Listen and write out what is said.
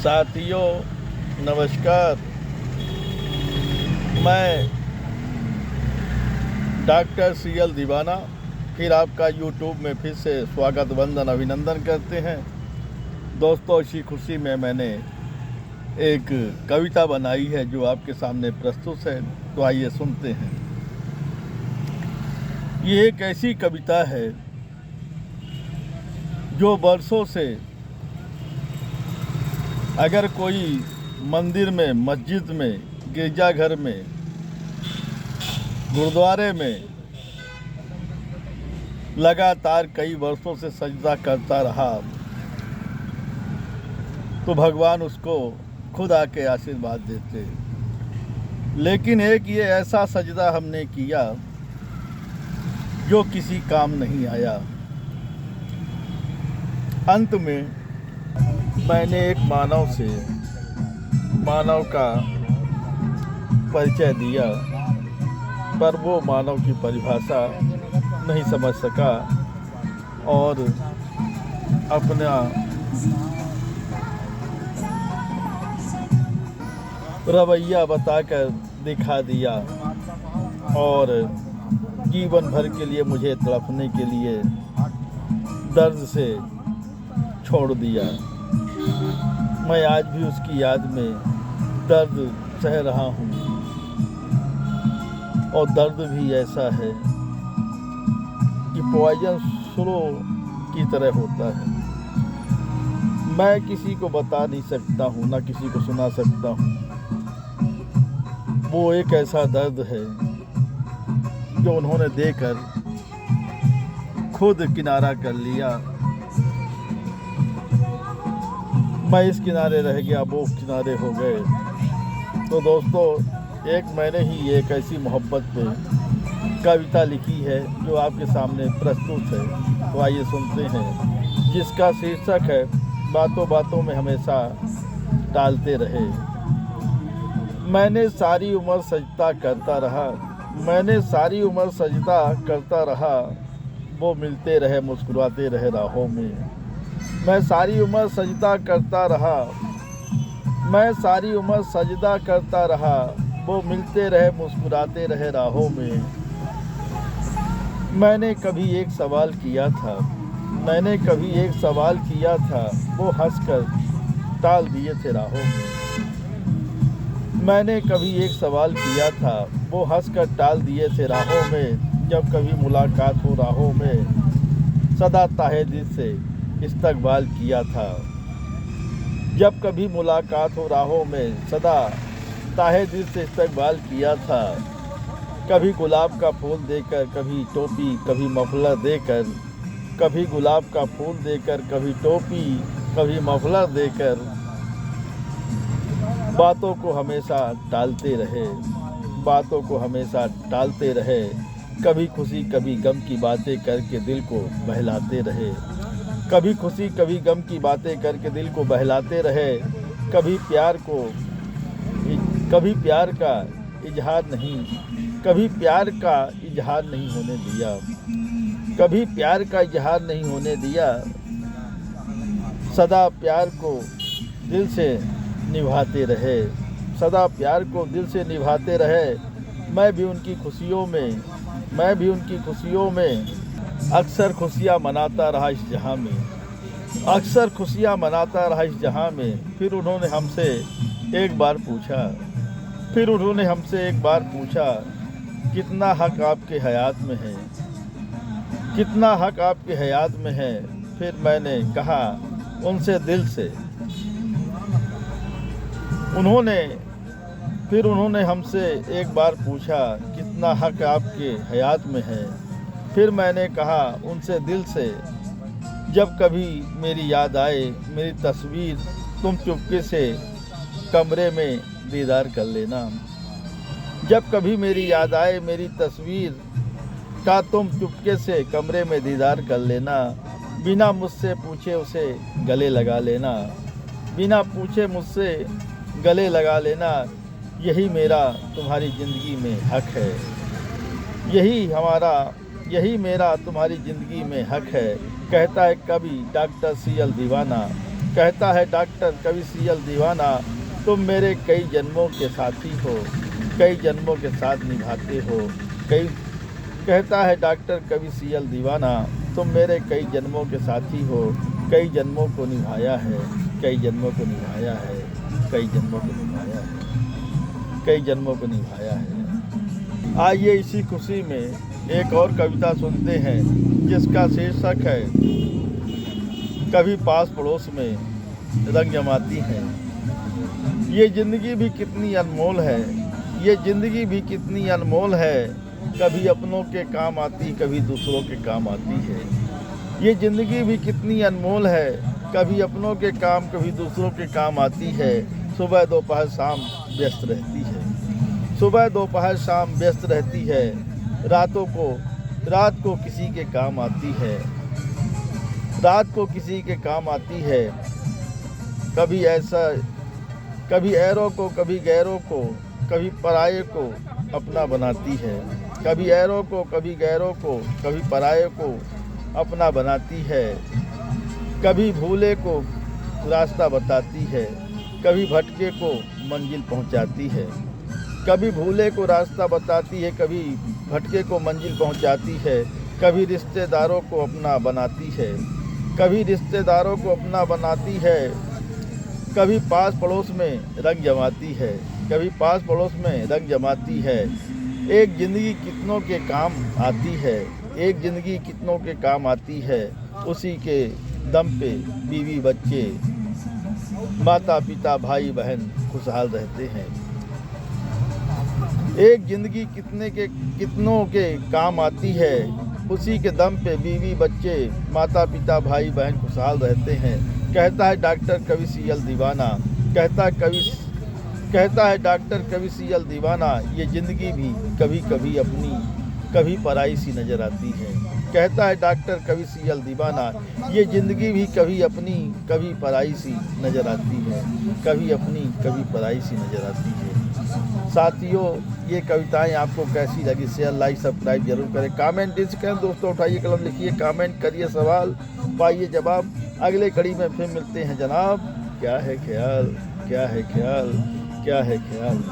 साथियों नमस्कार। मैं डॉक्टर CL दीवाना फिर आपका यूट्यूब में फिर से स्वागत वंदन अभिनंदन करते हैं। दोस्तों, इसी खुशी में मैंने एक कविता बनाई है जो आपके सामने प्रस्तुत है, तो आइए सुनते हैं। ये एक ऐसी कविता है जो वर्षों से अगर कोई मंदिर में, मस्जिद में, गिरजाघर में, गुरुद्वारे में लगातार कई वर्षों से सजदा करता रहा तो भगवान उसको खुद आके आशीर्वाद देते। लेकिन एक ये ऐसा सजदा हमने किया जो किसी काम नहीं आया। अंत में मैंने एक मानव का परिचय दिया, पर वो मानव की परिभाषा नहीं समझ सका और अपना रवैया बताकर दिखा दिया और जीवन भर के लिए मुझे तड़पने के लिए दर्द से छोड़ दिया। मैं आज भी उसकी याद में दर्द सह रहा हूँ और दर्द भी ऐसा है कि पॉइजन स्लो की तरह होता है। मैं किसी को बता नहीं सकता हूँ, ना किसी को सुना सकता हूँ। वो एक ऐसा दर्द है जो उन्होंने देकर खुद किनारा कर लिया। मैं इस किनारे रह गया, वो किनारे हो गए। तो दोस्तों, एक मैंने ही एक ऐसी मोहब्बत पे कविता लिखी है जो आपके सामने प्रस्तुत है, तो आइए सुनते हैं, जिसका शीर्षक है बातों बातों में हमेशा टालते रहे। मैंने सारी उम्र सजदा करता रहा, मैंने सारी उम्र सजदा करता रहा, वो मिलते रहे मुस्कुराते रहे राहों में। मैं सारी उम्र सजदा करता रहा, मैं सारी उम्र सजदा करता रहा, वो मिलते रहे मुस्कुराते रहे राहों में। मैंने कभी एक सवाल किया था, मैंने कभी एक सवाल किया था, वो हंसकर टाल दिए थे राहों में। मैंने कभी एक सवाल किया था, वो हंसकर टाल दिए थे राहों में। जब कभी मुलाकात हो राहों में, सदा ताहे दिल से इस्तकबाल किया था। जब कभी मुलाकात हो राहों में, सदा ताहे दिल से इस्तकबाल किया था। कभी गुलाब का फूल देकर, कभी टोपी, कभी मफलर देकर, कभी गुलाब का फूल देकर, कभी टोपी, कभी मफलर देकर, बातों को हमेशा टालते रहे, बातों को हमेशा टालते रहे। कभी खुशी कभी गम की बातें करके दिल को बहलाते रहे, कभी खुशी कभी गम की बातें करके दिल को बहलाते रहे। कभी प्यार का इजहार नहीं, कभी प्यार का इजहार नहीं होने दिया, कभी प्यार का इजहार नहीं होने दिया। सदा प्यार को दिल से निभाते रहे, सदा प्यार को दिल से निभाते रहे। मैं भी उनकी खुशियों में अक्सर खुशियाँ मनाता रहा इस जहाँ में, अक्सर खुशियाँ मनाता रहा इस जहाँ में। फिर उन्होंने हमसे एक बार पूछा, कितना हक आपके हयात में है, कितना हक आपके हयात में है। फिर मैंने कहा उनसे दिल से, उन्होंने हमसे एक बार पूछा, कितना हक आपके हयात में है। फिर मैंने कहा उनसे दिल से, जब कभी मेरी याद आए मेरी तस्वीर, तुम चुपके से कमरे में दीदार कर लेना। जब कभी मेरी याद आए मेरी तस्वीर का, तुम चुपके से कमरे में दीदार कर लेना। बिना मुझसे पूछे उसे गले लगा लेना, बिना पूछे मुझसे गले लगा लेना। यही मेरा तुम्हारी ज़िंदगी में हक है, यही मेरा तुम्हारी ज़िंदगी में हक है। कहता है कभी डॉक्टर CL दीवाना। कहता है डॉक्टर कवि सीएल दीवाना, तुम मेरे कई जन्मों के साथी हो, कई जन्मों के साथ निभाते हो। कई कहता है डॉक्टर कवि सीएल दीवाना, तुम मेरे कई जन्मों के साथी हो, कई जन्मों को निभाया है, कई जन्मों को निभाया है, कई जन्मों को निभाया है, कई जन्मों को निभाया है। आइए इसी खुशी में एक और कविता सुनते हैं जिसका शीर्षक है कभी पास पड़ोस में रंग जमाती है। ये ज़िंदगी भी कितनी अनमोल है, ये ज़िंदगी भी कितनी अनमोल है, कभी अपनों के काम आती कभी दूसरों के काम आती है। ये ज़िंदगी भी कितनी अनमोल है, कभी अपनों के काम कभी दूसरों के काम आती है। सुबह दोपहर शाम व्यस्त रहती है, सुबह दोपहर शाम व्यस्त रहती है, रात को किसी के काम आती है, रात को किसी के काम आती है। कभी ऐसा कभी ऐरों को कभी गैरों को, कभी पराये को अपना बनाती है। कभी ऐरों को कभी गैरों को, कभी पराये को अपना बनाती है। कभी भूले को रास्ता बताती है, कभी भटके को मंजिल पहुंचाती है। कभी भूले को रास्ता बताती है, कभी भटके को मंजिल पहुंचाती है। कभी रिश्तेदारों को अपना बनाती है, कभी रिश्तेदारों को अपना बनाती है। कभी पास पड़ोस में रंग जमाती है, कभी पास पड़ोस में रंग जमाती है। एक ज़िंदगी कितनों के काम आती है, एक ज़िंदगी कितनों के काम आती है। उसी के दम पे बीवी बच्चे, माता पिता भाई बहन खुशहाल रहते हैं। एक ज़िंदगी कितनों के काम आती है, उसी के दम पे बीवी बच्चे, माता पिता भाई बहन खुशहाल रहते हैं। कहता है डॉक्टर कवि सीएल दीवाना, कहता है डॉक्टर कवि सीएल दीवाना, ये ज़िंदगी भी कभी कभी अपनी कभी पराई सी नज़र आती है। कहता है डॉक्टर कवि सीएल दीवाना, ये ज़िंदगी भी कभी अपनी कभी पराई सी नज़र आती है, कभी अपनी कभी पराई सी नज़र आती है। साथियों, ये कविताएं आपको कैसी लगी? शेयर लाइक सब्सक्राइब जरूर करें, कमेंट करें। दोस्तों उठाइए कलम, लिखिए, कमेंट करिए, सवाल पाइए जवाब। अगले कड़ी में फिर मिलते हैं जनाब। क्या है ख्याल, क्या है ख्याल, क्या है ख्याल।